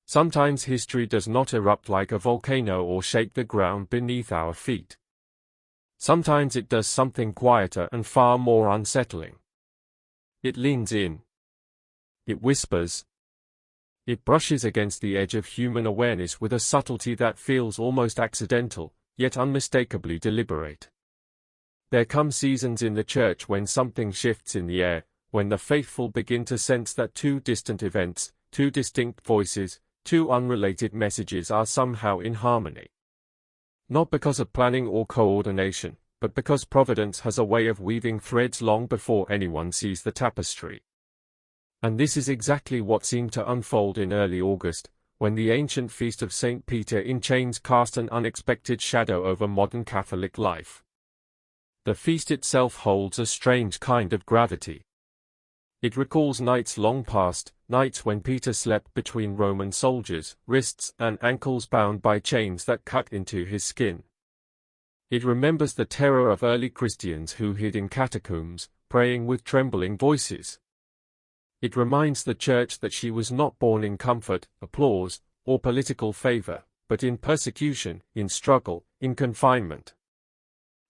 Sometimes history does not erupt like a volcano or shake the ground beneath our feet. Sometimes it does something quieter and far more unsettling. It leans in. It whispers. It brushes against the edge of human awareness with a subtlety that feels almost accidental, yet unmistakably deliberate. There come seasons in the church when something shifts in the air, when the faithful begin to sense that two distant events, two distinct voices, two unrelated messages are somehow in harmony. Not because of planning or coordination, but because Providence has a way of weaving threads long before anyone sees the tapestry. And this is exactly what seemed to unfold in early August, when the ancient feast of St. Peter in Chains cast an unexpected shadow over modern Catholic life. The feast itself holds a strange kind of gravity. It recalls nights long past, nights when Peter slept between Roman soldiers, wrists and ankles bound by chains that cut into his skin. It remembers the terror of early Christians who hid in catacombs, praying with trembling voices. It reminds the Church that she was not born in comfort, applause, or political favor, but in persecution, in struggle, in confinement.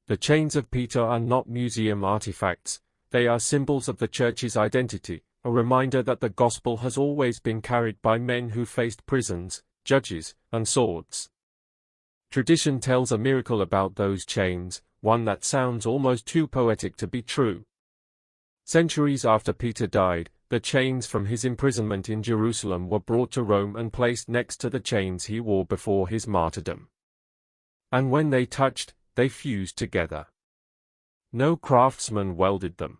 The chains of Peter are not museum artifacts. They are symbols of the Church's identity, a reminder that the gospel has always been carried by men who faced prisons, judges, and swords. Tradition tells a miracle about those chains, one that sounds almost too poetic to be true. Centuries after Peter died, the chains from his imprisonment in Jerusalem were brought to Rome and placed next to the chains he wore before his martyrdom. And when they touched, they fused together. No craftsman welded them.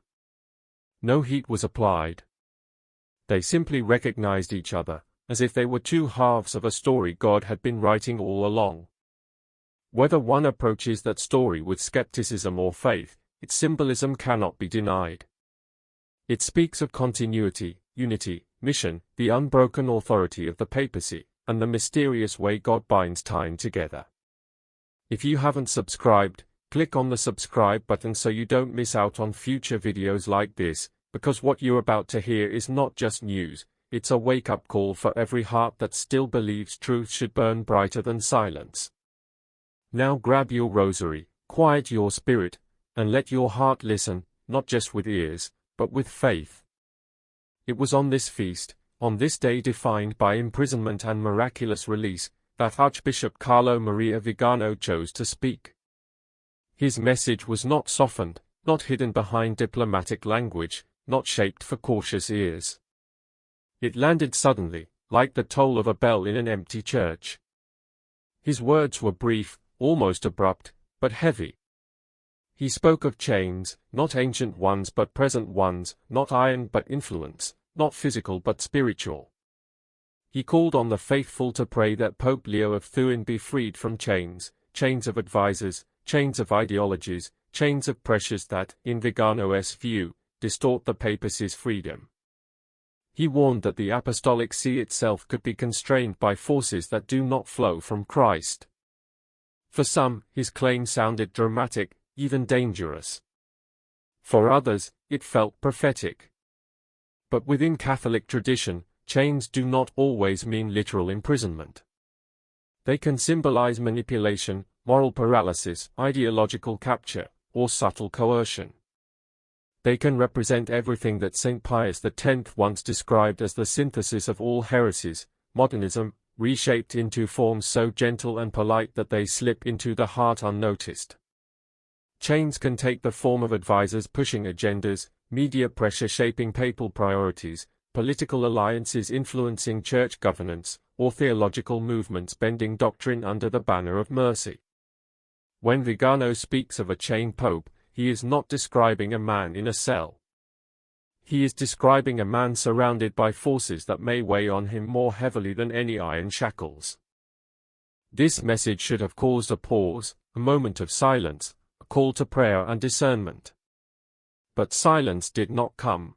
No heat was applied. They simply recognized each other, as if they were two halves of a story God had been writing all along. Whether one approaches that story with skepticism or faith, its symbolism cannot be denied. It speaks of continuity, unity, mission, the unbroken authority of the papacy, and the mysterious way God binds time together. If you haven't subscribed, click on the subscribe button so you don't miss out on future videos like this, because what you're about to hear is not just news, it's a wake-up call for every heart that still believes truth should burn brighter than silence. Now grab your rosary, quiet your spirit, and let your heart listen, not just with ears, but with faith. It was on this feast, on this day defined by imprisonment and miraculous release, that Archbishop Carlo Maria Viganò chose to speak. His message was not softened, not hidden behind diplomatic language, not shaped for cautious ears. It landed suddenly, like the toll of a bell in an empty church. His words were brief, almost abrupt, but heavy. He spoke of chains, not ancient ones but present ones, not iron but influence, not physical but spiritual. He called on the faithful to pray that Pope Leo of Thuin be freed from chains, chains of advisors, chains of ideologies, chains of pressures that, in Viganò's view, distort the papacy's freedom. He warned that the apostolic see itself could be constrained by forces that do not flow from Christ. For some, his claim sounded dramatic, even dangerous. For others, it felt prophetic. But within Catholic tradition, chains do not always mean literal imprisonment. They can symbolize manipulation, moral paralysis, ideological capture, or subtle coercion. They can represent everything that St. Pius X once described as the synthesis of all heresies, modernism, reshaped into forms so gentle and polite that they slip into the heart unnoticed. Chains can take the form of advisors pushing agendas, media pressure shaping papal priorities, political alliances influencing church governance, or theological movements bending doctrine under the banner of mercy. When Viganò speaks of a chained pope, he is not describing a man in a cell. He is describing a man surrounded by forces that may weigh on him more heavily than any iron shackles. This message should have caused a pause, a moment of silence, a call to prayer and discernment. But silence did not come.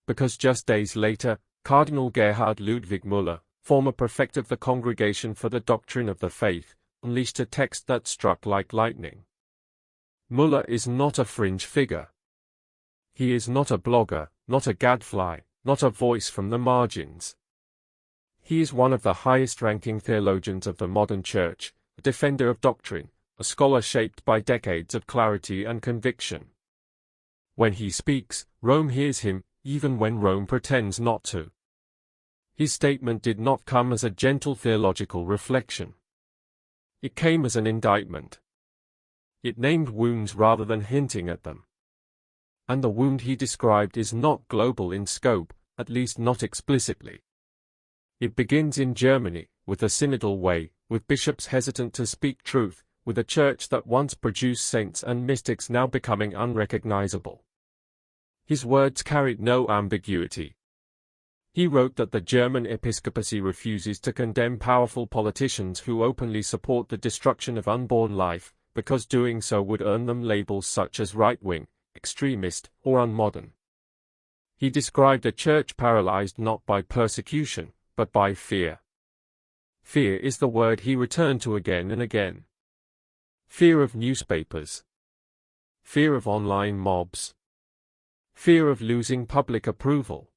Because just days later, Cardinal Gerhard Ludwig Müller, former prefect of the Congregation for the Doctrine of the Faith, unleashed a text that struck like lightning. Müller is not a fringe figure. He is not a blogger, not a gadfly, not a voice from the margins. He is one of the highest-ranking theologians of the modern Church, a defender of doctrine, a scholar shaped by decades of clarity and conviction. When he speaks, Rome hears him, even when Rome pretends not to. His statement did not come as a gentle theological reflection. It came as an indictment. It named wounds rather than hinting at them. And the wound he described is not global in scope, at least not explicitly. It begins in Germany, with a synodal way, with bishops hesitant to speak truth, with a church that once produced saints and mystics now becoming unrecognizable. His words carried no ambiguity. He wrote that the German episcopacy refuses to condemn powerful politicians who openly support the destruction of unborn life, because doing so would earn them labels such as right-wing, extremist, or unmodern. He described a church paralyzed not by persecution, but by fear. Fear is the word he returned to again and again. Fear of newspapers. Fear of online mobs. Fear of losing public approval.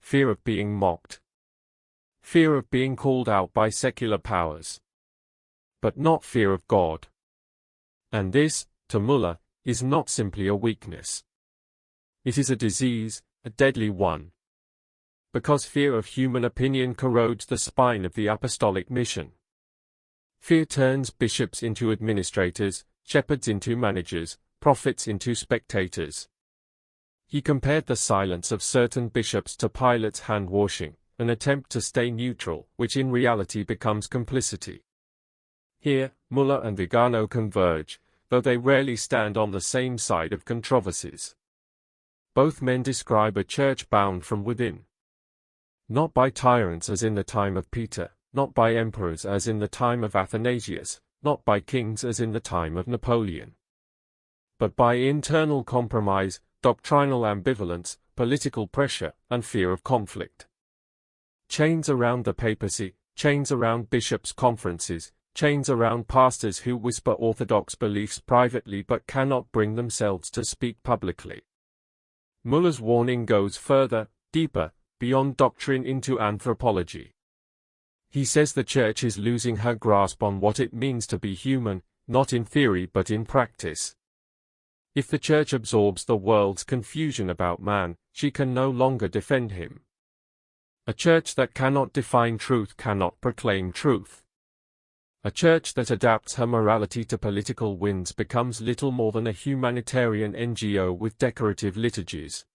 Fear of being mocked. Fear of being called out by secular powers. But not fear of God. And this, to Müller, is not simply a weakness. It is a disease, a deadly one. Because fear of human opinion corrodes the spine of the apostolic mission. Fear turns bishops into administrators, shepherds into managers, prophets into spectators. He compared the silence of certain bishops to Pilate's hand-washing, an attempt to stay neutral, which in reality becomes complicity. Here, Müller and Viganò converge, though they rarely stand on the same side of controversies. Both men describe a church bound from within. Not by tyrants as in the time of Peter, not by emperors as in the time of Athanasius, not by kings as in the time of Napoleon. But by internal compromise, doctrinal ambivalence, political pressure, and fear of conflict. Chains around the papacy, chains around bishops' conferences, chains around pastors who whisper orthodox beliefs privately but cannot bring themselves to speak publicly. Müller's warning goes further, deeper, beyond doctrine into anthropology. He says the Church is losing her grasp on what it means to be human, not in theory but in practice. If the Church absorbs the world's confusion about man, she can no longer defend him. A church that cannot define truth cannot proclaim truth. A church that adapts her morality to political winds becomes little more than a humanitarian NGO with decorative liturgies.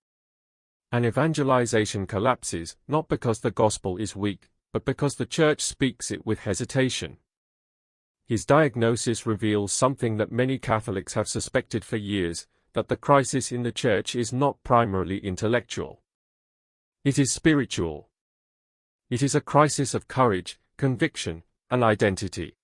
And evangelization collapses, not because the gospel is weak, but because the Church speaks it with hesitation. His diagnosis reveals something that many Catholics have suspected for years, that the crisis in the Church is not primarily intellectual. It is spiritual. It is a crisis of courage, conviction, and identity.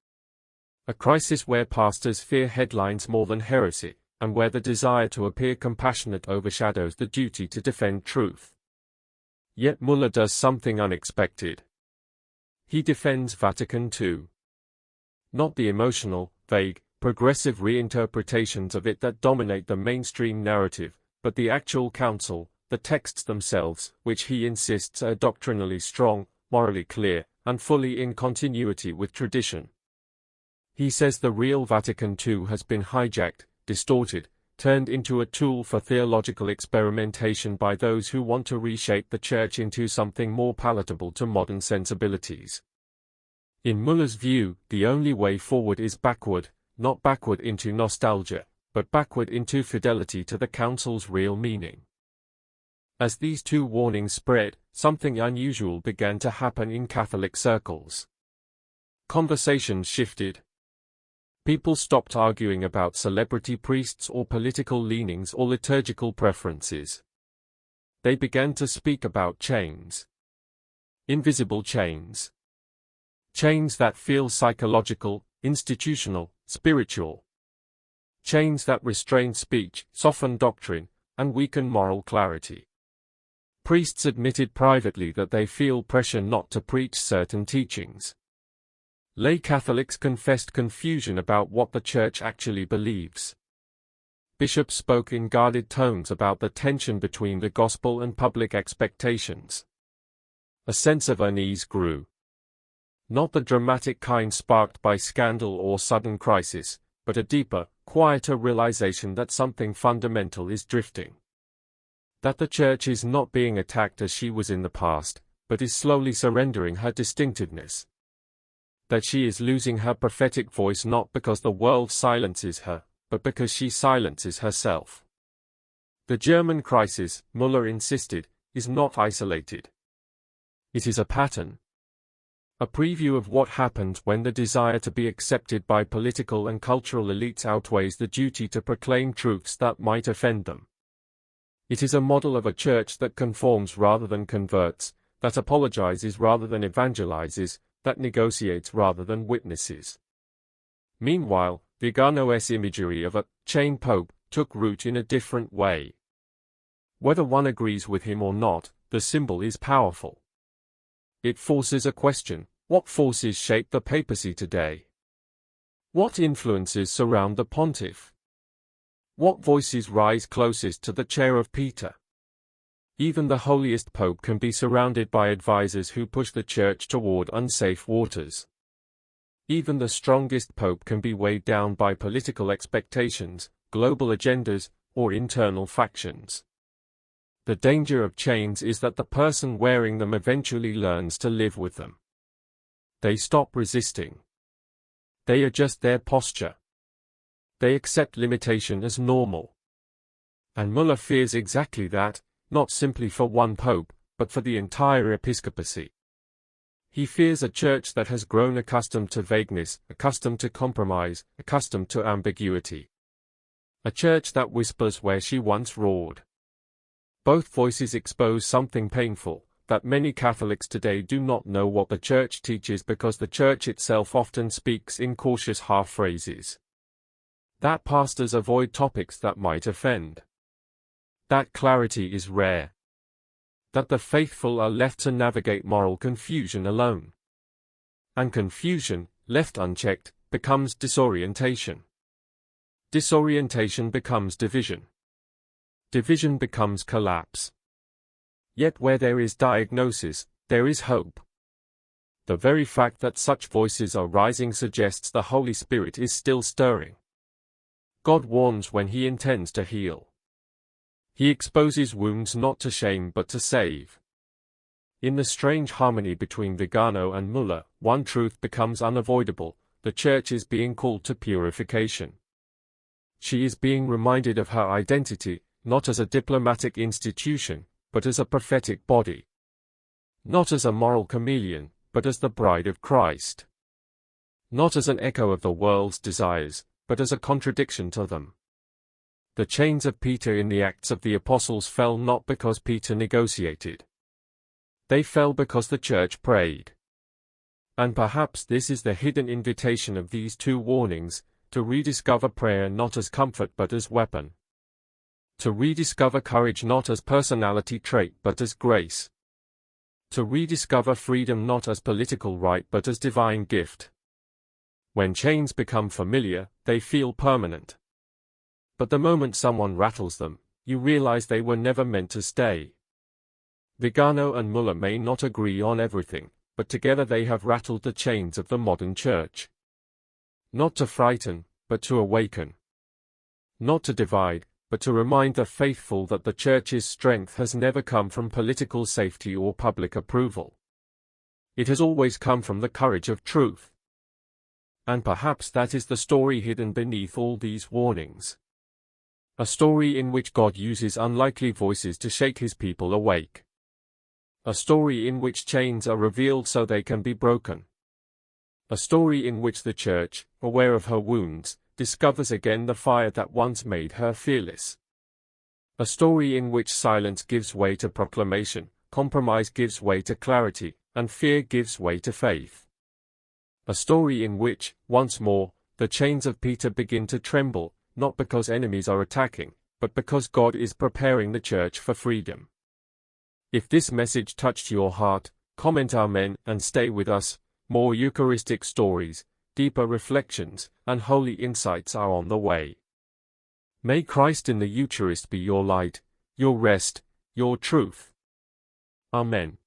A crisis where pastors fear headlines more than heresy, and where the desire to appear compassionate overshadows the duty to defend truth. Yet Müller does something unexpected. He defends Vatican II. Not the emotional, vague, progressive reinterpretations of it that dominate the mainstream narrative, but the actual council, the texts themselves, which he insists are doctrinally strong, morally clear, and fully in continuity with tradition. He says the real Vatican II has been hijacked, distorted, turned into a tool for theological experimentation by those who want to reshape the Church into something more palatable to modern sensibilities. In Müller's view, the only way forward is backward, not backward into nostalgia, but backward into fidelity to the Council's real meaning. As these two warnings spread, something unusual began to happen in Catholic circles. Conversations shifted. People stopped arguing about celebrity priests or political leanings or liturgical preferences. They began to speak about chains. Invisible chains. Chains that feel psychological, institutional, spiritual. Chains that restrain speech, soften doctrine, and weaken moral clarity. Priests admitted privately that they feel pressure not to preach certain teachings. Lay Catholics confessed confusion about what the Church actually believes. Bishops spoke in guarded tones about the tension between the gospel and public expectations. A sense of unease grew. Not the dramatic kind sparked by scandal or sudden crisis, but a deeper, quieter realization that something fundamental is drifting. That the Church is not being attacked as she was in the past, but is slowly surrendering her distinctiveness. That she is losing her prophetic voice not because the world silences her, but because she silences herself. The German crisis, Müller insisted, is not isolated. It is a pattern. A preview of what happens when the desire to be accepted by political and cultural elites outweighs the duty to proclaim truths that might offend them. It is a model of a church that conforms rather than converts, that apologizes rather than evangelizes, that negotiates rather than witnesses. Meanwhile, Viganò's imagery of a chain pope took root in a different way. Whether one agrees with him or not, the symbol is powerful. It forces a question: what forces shape the papacy today? What influences surround the pontiff? What voices rise closest to the chair of Peter? Even the holiest pope can be surrounded by advisors who push the church toward unsafe waters. Even the strongest pope can be weighed down by political expectations, global agendas, or internal factions. The danger of chains is that the person wearing them eventually learns to live with them. They stop resisting. They adjust their posture. They accept limitation as normal. And Müller fears exactly that, not simply for one pope, but for the entire episcopacy. He fears a church that has grown accustomed to vagueness, accustomed to compromise, accustomed to ambiguity. A church that whispers where she once roared. Both voices expose something painful, that many Catholics today do not know what the Church teaches because the Church itself often speaks in cautious half-phrases. That pastors avoid topics that might offend. That clarity is rare. That the faithful are left to navigate moral confusion alone. And confusion, left unchecked, becomes disorientation. Disorientation becomes division. Division becomes collapse. Yet where there is diagnosis, there is hope. The very fact that such voices are rising suggests the Holy Spirit is still stirring. God warns when He intends to heal. He exposes wounds not to shame but to save. In the strange harmony between Viganò and Müller, one truth becomes unavoidable: the Church is being called to purification. She is being reminded of her identity, not as a diplomatic institution, but as a prophetic body. Not as a moral chameleon, but as the bride of Christ. Not as an echo of the world's desires, but as a contradiction to them. The chains of Peter in the Acts of the Apostles fell not because Peter negotiated. They fell because the Church prayed. And perhaps this is the hidden invitation of these two warnings, to rediscover prayer not as comfort but as weapon. To rediscover courage not as personality trait but as grace. To rediscover freedom not as political right but as divine gift. When chains become familiar, they feel permanent. But the moment someone rattles them, you realize they were never meant to stay. Viganò and Müller may not agree on everything, but together they have rattled the chains of the modern church. Not to frighten, but to awaken. Not to divide, but to remind the faithful that the Church's strength has never come from political safety or public approval. It has always come from the courage of truth. And perhaps that is the story hidden beneath all these warnings. A story in which God uses unlikely voices to shake His people awake. A story in which chains are revealed so they can be broken. A story in which the Church, aware of her wounds, discovers again the fire that once made her fearless. A story in which silence gives way to proclamation, compromise gives way to clarity, and fear gives way to faith. A story in which, once more, the chains of Peter begin to tremble, not because enemies are attacking, but because God is preparing the Church for freedom. If this message touched your heart, comment Amen and stay with us. More Eucharistic stories, deeper reflections, and holy insights are on the way. May Christ in the Eucharist be your light, your rest, your truth. Amen.